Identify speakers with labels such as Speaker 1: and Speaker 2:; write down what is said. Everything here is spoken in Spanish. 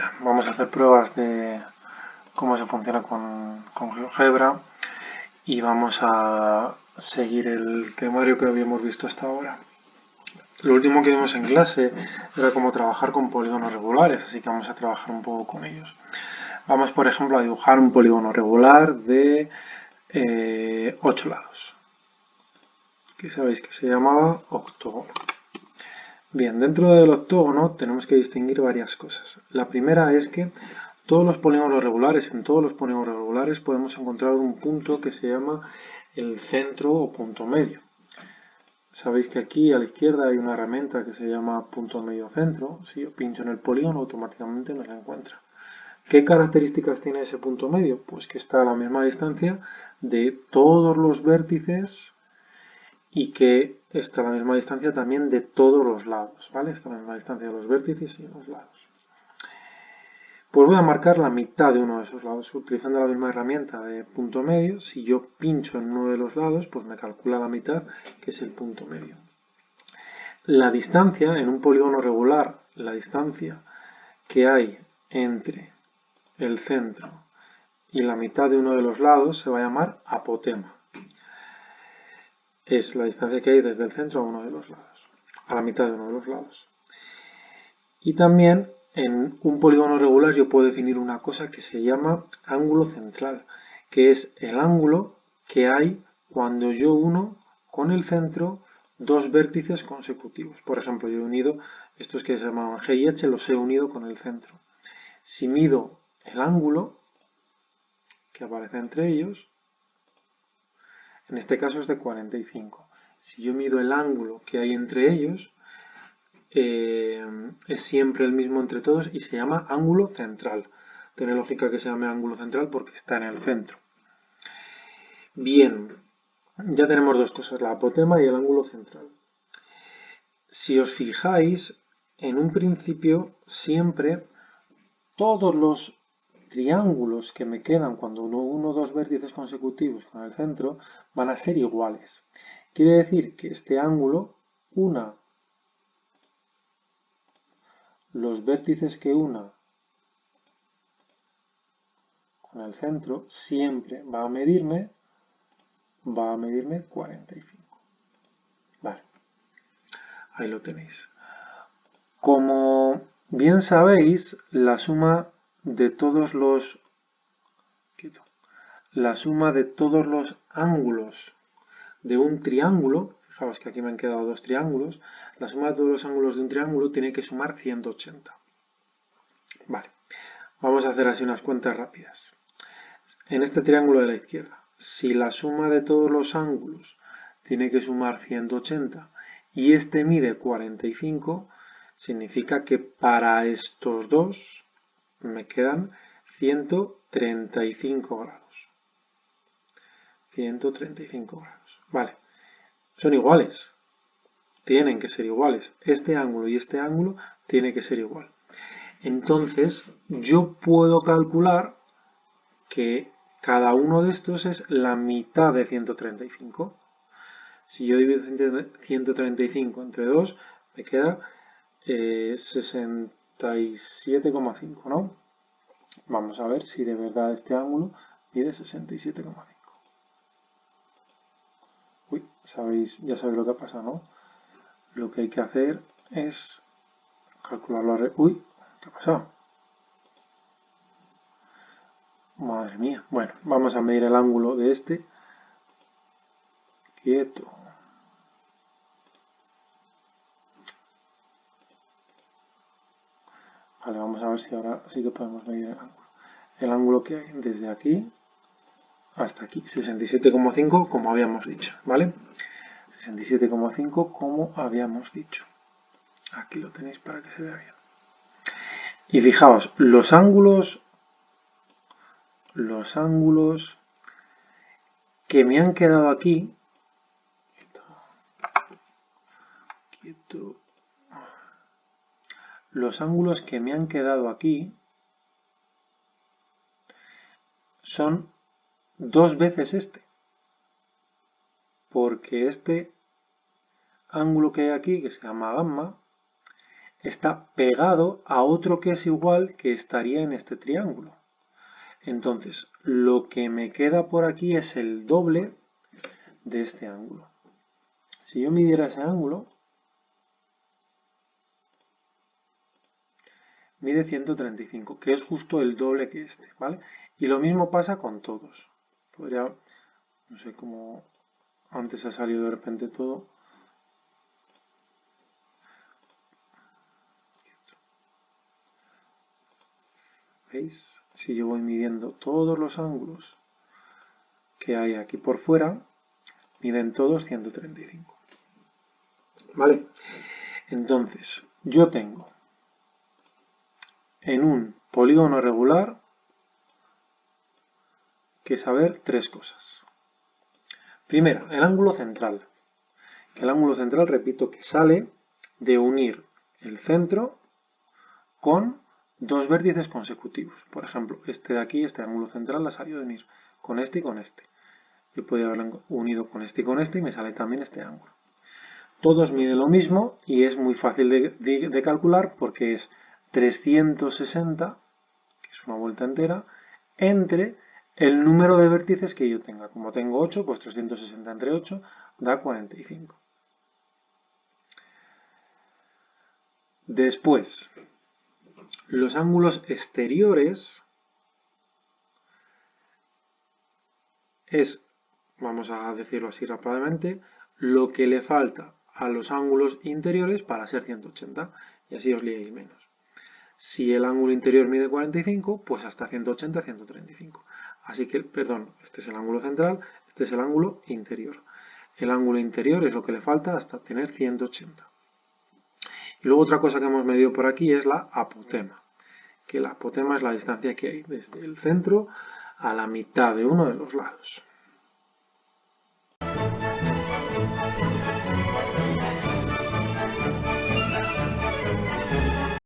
Speaker 1: Venga, vamos a hacer pruebas de cómo se funciona con GeoGebra y vamos a seguir el temario que habíamos visto hasta ahora. Lo último que vimos en clase era cómo trabajar con polígonos regulares, así que vamos a trabajar un poco con ellos. Vamos, por ejemplo, a dibujar un polígono regular de 8 lados, que sabéis que se llamaba octógono. Bien, dentro del octógono tenemos que distinguir varias cosas. La primera es que en todos los polígonos regulares podemos encontrar un punto que se llama el centro o punto medio. Sabéis que aquí a la izquierda hay una herramienta que se llama punto medio centro. Si yo pincho en el polígono, automáticamente me la encuentra. ¿Qué características tiene ese punto medio? Pues que está a la misma distancia de todos los vértices y que está a la misma distancia también de todos los lados, ¿vale? Está a la misma distancia de los vértices y los lados. Pues voy a marcar la mitad de uno de esos lados. Utilizando la misma herramienta de punto medio, si yo pincho en uno de los lados, pues me calcula la mitad, que es el punto medio. La distancia en un polígono regular, la distancia que hay entre el centro y la mitad de uno de los lados se va a llamar apotema. Es la distancia que hay desde el centro a uno de los lados, a la mitad de uno de los lados. Y también en un polígono regular yo puedo definir una cosa que se llama ángulo central, que es el ángulo que hay cuando yo uno con el centro dos vértices consecutivos. Por ejemplo, yo he unido estos que se llamaban G y H, los he unido con el centro. Si mido el ángulo que aparece entre ellos, en este caso es de 45. Si yo mido el ángulo que hay entre ellos, es siempre el mismo entre todos y se llama ángulo central. Tiene lógica que se llame ángulo central porque está en el centro. Bien, ya tenemos dos cosas, la apotema y el ángulo central. Si os fijáis, en un principio siempre todos los triángulos que me quedan cuando uno dos vértices consecutivos con el centro van a ser iguales. Quiere decir que este ángulo una los vértices que una con el centro siempre va a medirme 45. Vale, ahí lo tenéis. Como bien sabéis, la suma de todos los ángulos de un triángulo, fijaos que aquí me han quedado dos triángulos, la suma de todos los ángulos de un triángulo tiene que sumar 180. Vale, vamos a hacer así unas cuentas rápidas. En este triángulo de la izquierda, si la suma de todos los ángulos tiene que sumar 180 y este mide 45, significa que para estos dos me quedan 135 grados. 135 grados. Vale, son iguales. Tienen que ser iguales. Este ángulo y este ángulo tiene que ser igual. Entonces, yo puedo calcular que cada uno de estos es la mitad de 135. Si yo divido 135 entre 2, me queda 67,5, ¿no? Vamos a ver si de verdad este ángulo mide 67,5. Uy, ya sabéis lo que ha pasado, ¿no? Lo que hay que hacer es calcularlo. Uy, ¿qué ha pasado? Madre mía. Bueno, vamos a medir el ángulo de este. Quieto. Vale, vamos a ver si ahora sí que podemos medir el ángulo. El ángulo que hay desde aquí hasta aquí, 67,5 como habíamos dicho, ¿vale? 67,5 como habíamos dicho. Aquí lo tenéis para que se vea bien. Y fijaos, los ángulos que me han quedado aquí, los ángulos que me han quedado aquí son dos veces este, porque este ángulo que hay aquí, que se llama gamma, está pegado a otro que es igual que estaría en este triángulo. Entonces, lo que me queda por aquí es el doble de este ángulo. Si yo midiera ese ángulo, mide 135, que es justo el doble que este, ¿vale? Y lo mismo pasa con todos. Podría, no sé cómo antes ha salido de repente todo. ¿Veis? Si yo voy midiendo todos los ángulos que hay aquí por fuera, miden todos 135. ¿Vale? Entonces, yo tengo en un polígono regular que saber tres cosas. Primera, el ángulo central. Que el ángulo central, repito, que sale de unir el centro con dos vértices consecutivos. Por ejemplo, este de aquí, este ángulo central, la salió de unir con este y con este. Yo podría haberlo unido con este y me sale también este ángulo. Todos miden lo mismo y es muy fácil de calcular porque es 360, que es una vuelta entera, entre el número de vértices que yo tenga. Como tengo 8, pues 360 entre 8 da 45. Después, los ángulos exteriores es, vamos a decirlo así rápidamente, lo que le falta a los ángulos interiores para ser 180, y así os liéis menos. Si el ángulo interior mide 45, pues hasta 180, 135. Así que, perdón, este es el ángulo central, este es el ángulo interior. El ángulo interior es lo que le falta hasta tener 180. Y luego otra cosa que hemos medido por aquí es la apotema, que la apotema es la distancia que hay desde el centro a la mitad de uno de los lados.